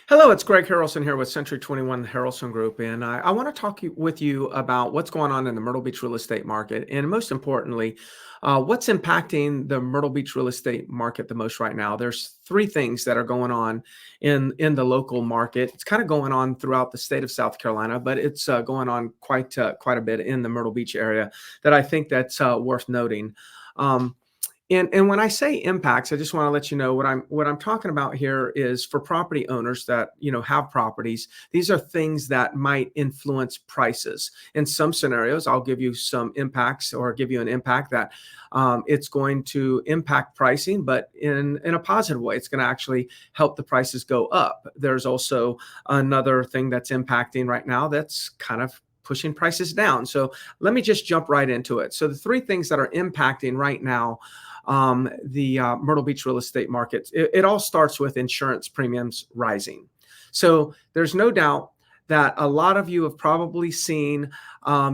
Hello, it's Greg Harrelson here with Century 21 Harrelson Group, and I want to with you about what's going on in the Myrtle Beach real estate market, and most importantly, what's impacting the Myrtle Beach real estate market the most right now. There's three things that are going on in the local market. It's kind of going on throughout the state of South Carolina, but it's going on quite a bit in the Myrtle Beach area that I think that's worth noting. Um, and when I say impacts, I just want to let you know what I'm talking about here is for property owners that have properties. These are things that might influence prices. In some scenarios, I'll give you some impacts or give you an impact that it's going to impact pricing, but in a positive way. It's going to actually help the prices go up. There's also another thing that's impacting right now that's kind of pushing prices down. So let me just jump right into it. So the three things that are impacting right now the Myrtle Beach real estate market. It all starts with insurance premiums rising. So there's no doubt that a lot of you have probably seen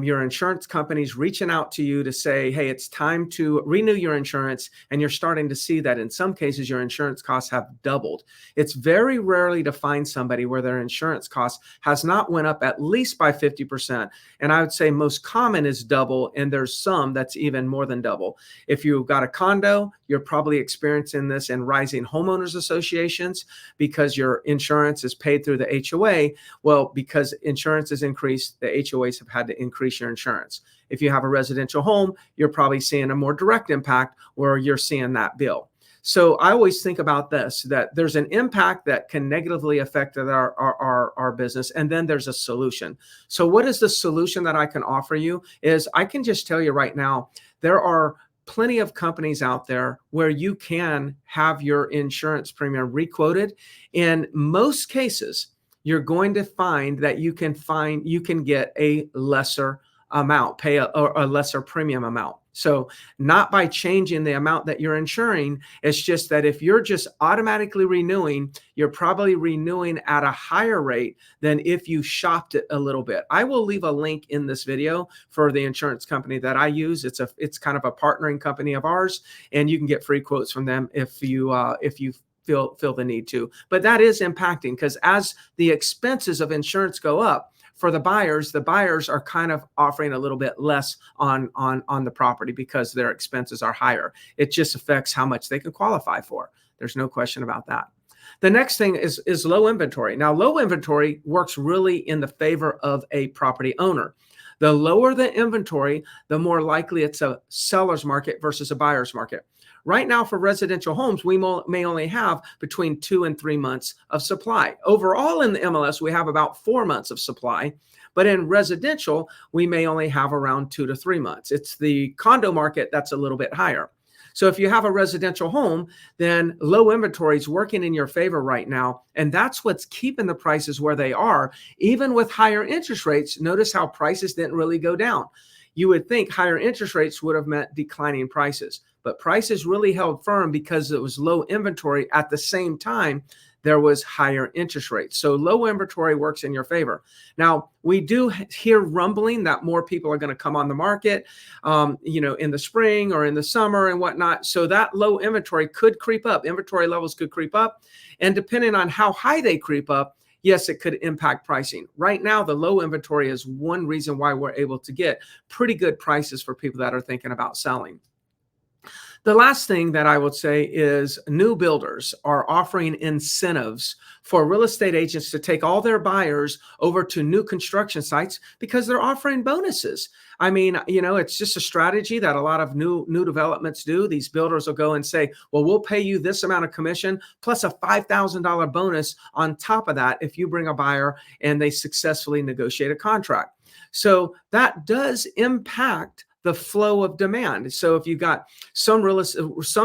your insurance companies reaching out to you to say, hey, it's time to renew your insurance. And you're starting to see that in some cases, your insurance costs have doubled. It's very rarely to find somebody where their insurance cost has not went up at least by 50%. And I would say most common is double. And there's some that's even more than double. If you've got a condo, you're probably experiencing this in rising homeowners associations because your insurance is paid through the HOA. Well, because insurance has increased, the HOAs have had to increase your insurance. If you have a residential home, you're probably seeing a more direct impact where you're seeing that bill. So I always think about this, that there's an impact that can negatively affect our business, and then there's a solution. So what is the solution that I can offer you is I can just tell you right now, there are plenty of companies out there where you can have your insurance premium requoted. In most cases, you're going to find that you can get a lesser amount, pay a lesser premium amount. So not by changing the amount that you're insuring, it's just that if you're just automatically renewing, you're probably renewing at a higher rate than if you shopped it a little bit. I will leave a link in this video for the insurance company that I use. It's kind of a partnering company of ours, and you can get free quotes from them if you feel the need to. But that is impacting because as the expenses of insurance go up for the buyers are kind of offering a little bit less on the property because their expenses are higher. It just affects how much they can qualify for. There's no question about that. The next thing is low inventory. Now, low inventory works really in the favor of a property owner. The lower the inventory, the more likely it's a seller's market versus a buyer's market. Right now, for residential homes, we may only have between 2 and 3 months of supply. Overall, in the MLS, we have about 4 months of supply. But in residential, we may only have around 2 to 3 months. It's the condo market that's a little bit higher. So if you have a residential home, then low inventory is working in your favor right now. And that's what's keeping the prices where they are. Even with higher interest rates, notice how prices didn't really go down. You would think higher interest rates would have meant declining prices, but prices really held firm because it was low inventory. At the same time, there was higher interest rates. So low inventory works in your favor. Now, we do hear rumbling that more people are going to come on the market, in the spring or in the summer and whatnot. So that low inventory could creep up. Inventory levels could creep up. And depending on how high they creep up, yes, it could impact pricing. Right now, the low inventory is one reason why we're able to get pretty good prices for people that are thinking about selling. The last thing that I would say is new builders are offering incentives for real estate agents to take all their buyers over to new construction sites because they're offering bonuses. I mean, it's just a strategy that a lot of new developments do. These builders will go and say, well, we'll pay you this amount of commission plus a $5,000 bonus on top of that if you bring a buyer and they successfully negotiate a contract. So that does impact the flow of demand. So if you've got some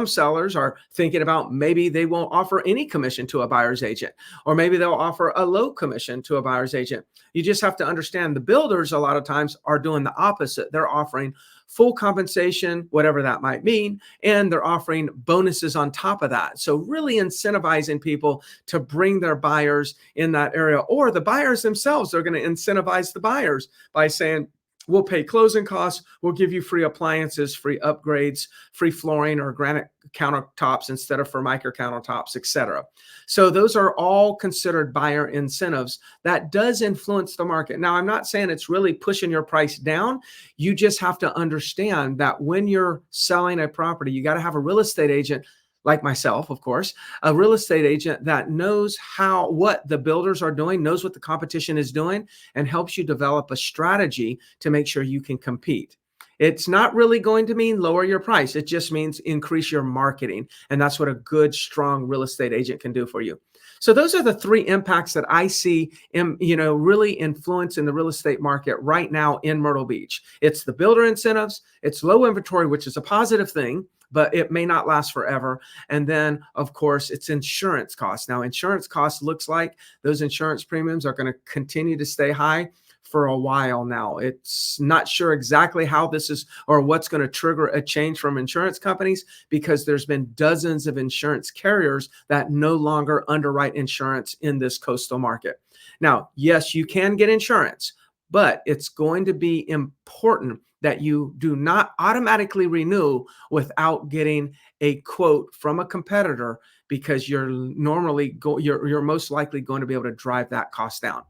sellers are thinking about maybe they won't offer any commission to a buyer's agent, or maybe they'll offer a low commission to a buyer's agent. You just have to understand the builders a lot of times are doing the opposite. They're offering full compensation, whatever that might mean, and they're offering bonuses on top of that. So really incentivizing people to bring their buyers in that area, or the buyers themselves are going to incentivize the buyers by saying, We'll pay closing costs. We'll give you free appliances, free upgrades, free flooring or granite countertops instead of Formica countertops, etc. So those are all considered buyer incentives. That does influence the market. Now, I'm not saying it's really pushing your price down. You just have to understand that when you're selling a property, you got to have a real estate agent like myself, of course, a real estate agent that knows what the builders are doing, knows what the competition is doing, and helps you develop a strategy to make sure you can compete. It's not really going to mean lower your price. It just means increase your marketing. And that's what a good, strong real estate agent can do for you. So those are the three impacts that I see really influencing the real estate market right now in Myrtle Beach. It's the builder incentives, it's low inventory, which is a positive thing, but it may not last forever. And then, of course, it's insurance costs. Now, insurance costs looks like those insurance premiums are going to continue to stay high for a while now. It's not sure exactly how this is or what's going to trigger a change from insurance companies, because there's been dozens of insurance carriers that no longer underwrite insurance in this coastal market. Now, yes, you can get insurance, but it's going to be important that you do not automatically renew without getting a quote from a competitor, because you're most likely going to be able to drive that cost down.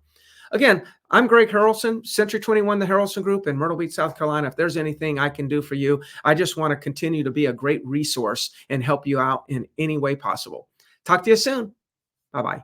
Again, I'm Greg Harrelson, Century 21, the Harrelson Group in Myrtle Beach, South Carolina. If there's anything I can do for you, I just want to continue to be a great resource and help you out in any way possible. Talk to you soon. Bye-bye.